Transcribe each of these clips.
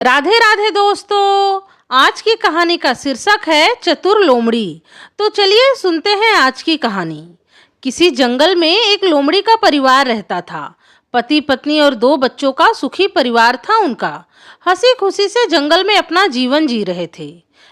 राधे राधे दोस्तों। आज की कहानी का शीर्षक है चतुर लोमड़ी। तो चलिए सुनते हैं आज की कहानी। किसी जंगल में एक लोमड़ी का परिवार रहता था। पति पत्नी और 2 बच्चों का सुखी परिवार था उनका। हंसी खुशी से जंगल में अपना जीवन जी रहे थे।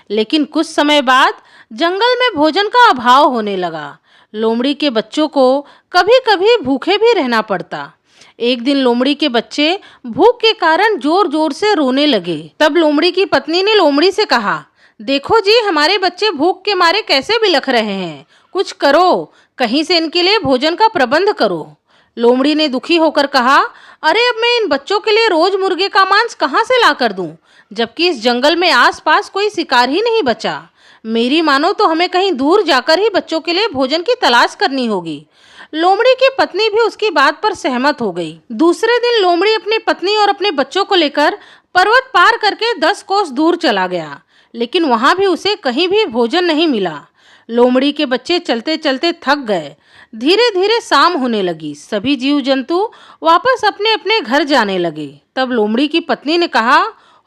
लेकिन कुछ समय बाद जंगल में भोजन का अभाव होने लगा। लोमड़ी के बच्चों को कभी कभी भूखे भी रहना पड़ता। एक दिन लोमड़ी के बच्चे भूख के कारण जोर जोर से रोने लगे। तब लोमड़ी की पत्नी ने लोमड़ी से कहा, देखो जी, हमारे बच्चे भूख के मारे कैसे बिलख रहे हैं। कुछ करो, कहीं से इनके लिए भोजन का प्रबंध करो। लोमड़ी ने दुखी होकर कहा, अरे अब मैं इन बच्चों के लिए रोज मुर्गे का मांस कहाँ से ला कर दूं, जबकि इस जंगल में आसपास कोई शिकार ही नहीं बचा। मेरी मानो तो हमें कहीं दूर जाकर ही बच्चों के लिए भोजन की तलाश करनी होगी। लोमड़ी की पत्नी भी उसकी बात पर सहमत हो गई। दूसरे दिन लोमड़ी अपनी पत्नी और अपने बच्चों को लेकर पर्वत पार करके 10 कोस दूर चला गया, लेकिन वहां भी उसे कहीं भी भोजन नहीं मिला। लोमड़ी के बच्चे चलते चलते थक गए। धीरे धीरे शाम होने लगी। सभी जीव जंतु वापस अपने अपने घर जाने लगे। तब लोमड़ी की पत्नी ने कहा,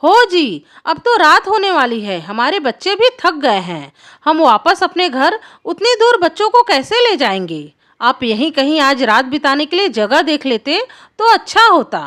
हो जी, अब तो रात होने वाली है, हमारे बच्चे भी थक गए हैं। हम वापस अपने घर उतनी दूर बच्चों को कैसे ले जाएंगे। आप यहीं कहीं आज रात बिताने के लिए जगह देख लेते तो अच्छा होता।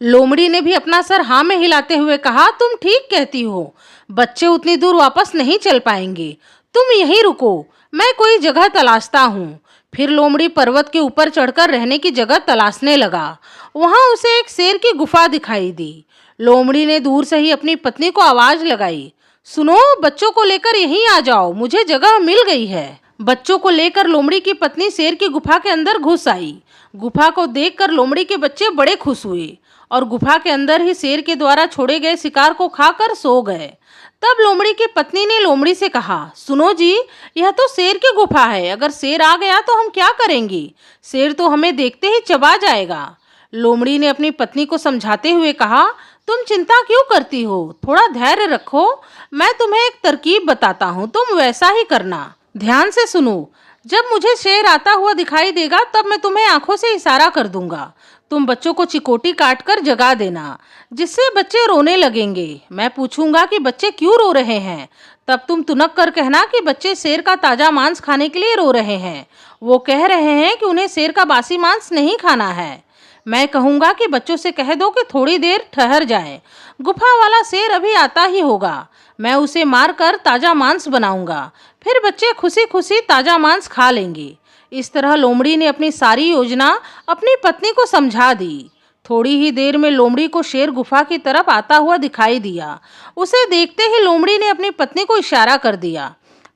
लोमड़ी ने भी अपना सर हाँ में हिलाते हुए कहा, तुम ठीक कहती हो, बच्चे उतनी दूर वापस नहीं चल पाएंगे। तुम यहीं रुको, मैं कोई जगह तलाशता हूँ। फिर लोमड़ी पर्वत के ऊपर चढ़कर रहने की जगह तलाशने लगा। वहां उसे एक शेर की गुफा दिखाई दी। लोमड़ी ने दूर से ही अपनी पत्नी को आवाज लगाई, सुनो, बच्चों को लेकर यहीं आ जाओ, मुझे जगह मिल गई है। बच्चों को लेकर लोमड़ी की पत्नी शेर की गुफा के अंदर घुस आई। गुफा को देखकर लोमड़ी के बच्चे बड़े खुश हुए और गुफा के अंदर ही शेर के द्वारा छोड़े गए शिकार को खाकर सो गए। तब लोमड़ी की पत्नी ने लोमड़ी से कहा, सुनो जी, यह तो शेर की गुफा है, अगर शेर आ गया तो हम क्या करेंगे। शेर तो हमें देखते ही चबा जाएगा। लोमड़ी ने अपनी पत्नी को समझाते हुए कहा, तुम चिंता क्यों करती हो, थोड़ा धैर्य रखो, मैं तुम्हें एक तरकीब बताता हूँ, तुम वैसा ही करना। ध्यान से सुनो, जब मुझे शेर आता हुआ दिखाई देगा तब मैं तुम्हें आंखों से इशारा कर दूंगा। तुम बच्चों को चिकोटी काट कर जगा देना, जिससे बच्चे रोने लगेंगे। मैं पूछूंगा कि बच्चे क्यों रो रहे हैं, तब तुम तुनक कर कहना कि बच्चे शेर का ताजा मांस खाने के लिए रो रहे हैं। वो कह रहे हैं कि उन्हें शेर का बासी मांस नहीं खाना है। मैं कहूंगा कि बच्चों से कह दो कि थोड़ी देर ठहर जाएं। गुफा वाला शेर अभी आता ही होगा, मैं उसे मारकर ताजा मांस बनाऊंगा, फिर बच्चे खुशी खुशी ताजा मांस खा लेंगे। इस तरह लोमड़ी ने अपनी सारी योजना अपनी पत्नी को समझा दी। थोड़ी ही देर में लोमड़ी को शेर गुफा की तरफ आता हुआ दिखाई दिया। उसे देखते ही लोमड़ी ने अपनी पत्नी को इशारा कर दिया।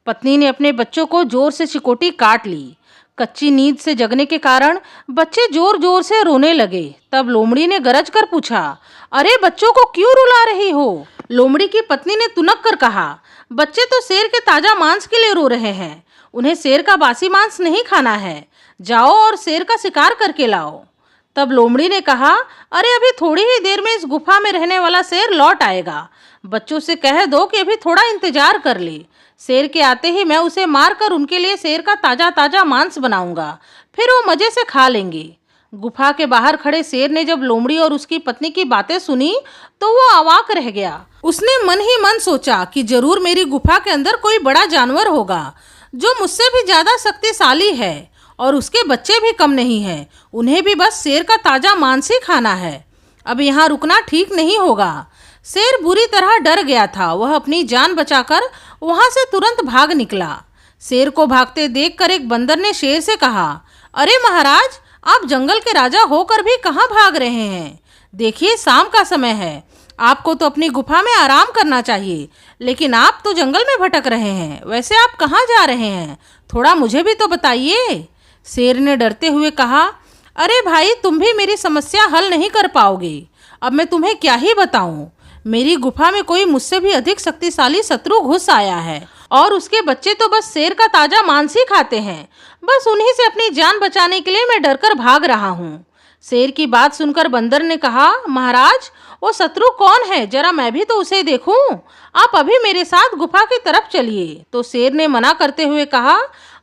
पत्नी ने अपने बच्चों को जोर से चिकोटी काट ली। कच्ची नींद से जगने के कारण बच्चे जोर जोर से रोने लगे। तब लोमड़ी ने गरज कर पूछा, अरे बच्चों को क्यों रुला रही हो। लोमड़ी की पत्नी ने तुनक कर कहा, बच्चे तो शेर के ताजा मांस के लिए रो रहे हैं, उन्हें शेर का बासी मांस नहीं खाना है, जाओ और शेर का शिकार करके लाओ। तब लोमड़ी ने कहा, अरे अभी थोड़ी ही देर में इस गुफा में रहने वाला शेर लौट आएगा, बच्चों से कह दो कि अभी थोड़ा इंतजार कर ले। शेर के आते ही मैं उसे मारकर उनके लिए शेर का ताजा ताजा मांस बनाऊंगा, फिर वो मजे से खा लेंगे। गुफा के बाहर खड़े शेर ने जब लोमड़ी और उसकी पत्नी की बातें सुनी तो वो अवाक रह गया। उसने मन ही मन सोचा कि जरूर मेरी गुफा के अंदर कोई बड़ा जानवर होगा जो मुझसे भी ज्यादा शक्तिशाली है, और उसके बच्चे भी कम नहीं हैं, उन्हें भी बस शेर का ताजा मांस ही खाना है। अब यहाँ रुकना ठीक नहीं होगा। शेर बुरी तरह डर गया था। वह अपनी जान बचाकर वहां से तुरंत भाग निकला। शेर को भागते देखकर एक बंदर ने शेर से कहा, अरे महाराज, आप जंगल के राजा होकर भी कहाँ भाग रहे हैं। देखिए, शाम का समय है, आपको तो अपनी गुफा में आराम करना चाहिए, लेकिन आप तो जंगल में भटक रहे हैं। वैसे आप कहाँ जा रहे हैं, थोड़ा मुझे भी तो बताइए। शेर ने डरते हुए कहा, अरे भाई, तुम भी मेरी समस्या हल नहीं कर पाओगे। अब मैं तुम्हें क्या ही बताऊं। मेरी गुफा में कोई मुझसे भी अधिक शक्तिशाली शत्रु घुस आया है, और उसके बच्चे तो बस शेर का ताजा मांस ही खाते हैं। बस उन्हीं से अपनी जान बचाने के लिए मैं डरकर भाग रहा हूँ। शेर की बात सुनकर बंदर ने कहा, महाराज वो शत्रु कौन है, जरा मैं भी तो उसे देखूं। आप अभी मेरे साथ गुफा की तरफ चलिए। तो शेर ने मना करते हुए कहा,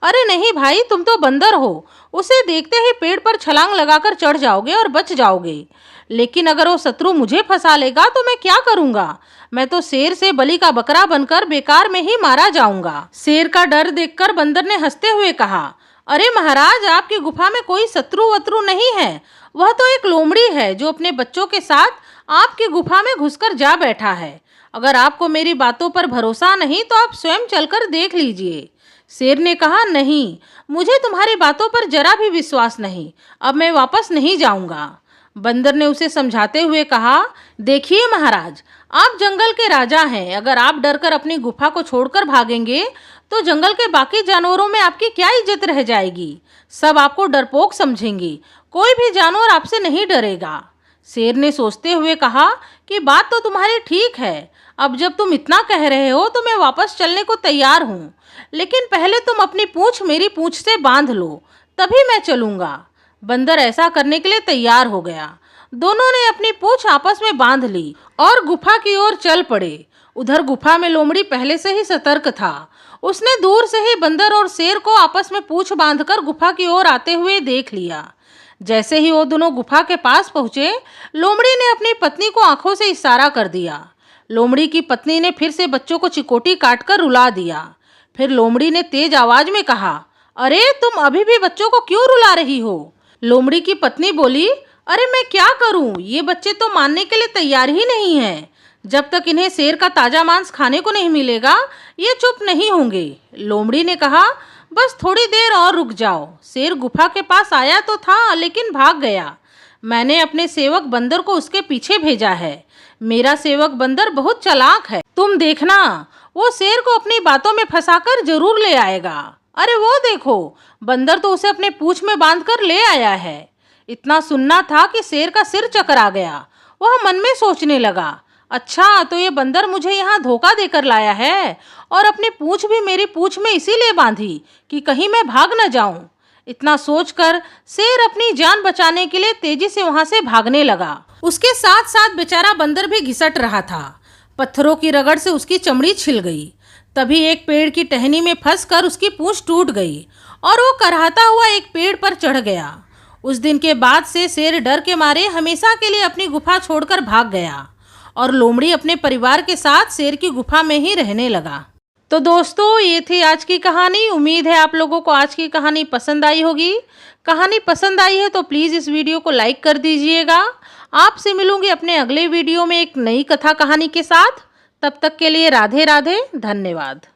अरे नहीं भाई, तुम तो बंदर हो, उसे देखते ही पेड़ पर छलांग लगाकर चढ़ जाओगे और बच जाओगे। लेकिन अगर वो शत्रु मुझे फंसा लेगा तो मैं क्या करूंगा? मैं तो शेर से बलि का बकरा बनकर बेकार में ही मारा जाऊंगा। शेर का डर देखकर बंदर ने हंसते हुए कहा, अरे महाराज, आपकी गुफा में कोई शत्रु वत्रु नहीं है। वह तो एक लोमड़ी है जो अपने बच्चों के साथ आपकी गुफा में घुसकर जा बैठा है। अगर आपको मेरी बातों पर भरोसा नहीं तो आप स्वयं चलकर देख लीजिए। शेर ने कहा, नहीं, मुझे तुम्हारी बातों पर जरा भी विश्वास नहीं। अब मैं वापस नहीं जाऊंगा। बंदर ने उसे समझाते हुए कहा, देखिए महाराज, आप जंगल के राजा हैं। अगर आप डरकर अपनी गुफा को छोड़कर भागेंगे तो जंगल के बाकी जानवरों में आपकी क्या इज्जत रह जाएगी? सब आपको डरपोक समझेंगे। कोई भी जानवर आपसे नहीं डरेगा। शेर ने सोचते हुए कहा कि बात तो तुम्हारी ठीक है। अब जब तुम इतना कह रहे हो तो मैं वापस चलने को तैयार हूँ, लेकिन पहले तुम अपनी पूंछ मेरी पूंछ से बांध लो, तभी मैं चलूंगा। बंदर ऐसा करने के लिए तैयार हो गया। दोनों ने अपनी पूंछ आपस में बांध ली और गुफा की ओर चल पड़े। उधर गुफा में लोमड़ी पहले से ही सतर्क था। उसने दूर से ही बंदर और शेर को आपस में पूंछ बांधकर गुफा की ओर आते हुए देख लिया। जैसे ही वो दोनों गुफा के पास पहुंचे, लोमड़ी ने अपनी पत्नी को आंखों से इशारा कर दिया। लोमड़ी की पत्नी ने फिर से बच्चों को चिकोटी काटकर रुला दिया। फिर लोमड़ी ने तेज आवाज में कहा, अरे तुम अभी भी बच्चों को क्यों रुला रही हो? लोमड़ी की पत्नी बोली, अरे मैं क्या करूं, ये बच्चे तो मानने के लिए तैयार ही नहीं हैं। जब तक इन्हें शेर का ताजा मांस खाने को नहीं मिलेगा ये चुप नहीं होंगे। लोमड़ी ने कहा, बस थोड़ी देर और रुक जाओ। शेर गुफा के पास आया तो था, लेकिन भाग गया। मैंने अपने सेवक बंदर को उसके पीछे भेजा है। मेरा सेवक बंदर बहुत चालाक है। तुम देखना, वो शेर को अपनी बातों में फंसाकर जरूर ले आएगा। अरे वो देखो, बंदर तो उसे अपने पूंछ में बांधकर ले आया है। इतना सुनना था कि शेर का सिर चकरा गया। वह मन में सोचने लगा, अच्छा तो ये बंदर मुझे यहाँ धोखा देकर लाया है और अपनी पूंछ भी मेरी पूंछ में इसीलिए बांधी कि कहीं मैं भाग न जाऊं। इतना सोचकर शेर अपनी जान बचाने के लिए तेजी से वहां से भागने लगा। उसके साथ साथ बेचारा बंदर भी घिसट रहा था। पत्थरों की रगड़ से उसकी चमड़ी छिल गई। तभी एक पेड़ की टहनी में फंसकर उसकी पूंछ टूट गई और वो कराहता हुआ एक पेड़ पर चढ़ गया। उस दिन के बाद से शेर डर के मारे हमेशा के लिए अपनी गुफा छोड़कर भाग गया और लोमड़ी अपने परिवार के साथ शेर की गुफा में ही रहने लगा। तो दोस्तों, ये थी आज की कहानी। उम्मीद है आप लोगों को आज की कहानी पसंद आई होगी। कहानी पसंद आई है तो प्लीज़ इस वीडियो को लाइक कर दीजिएगा। आपसे मिलूंगी अपने अगले वीडियो में एक नई कथा कहानी के साथ। तब तक के लिए राधे राधे, धन्यवाद।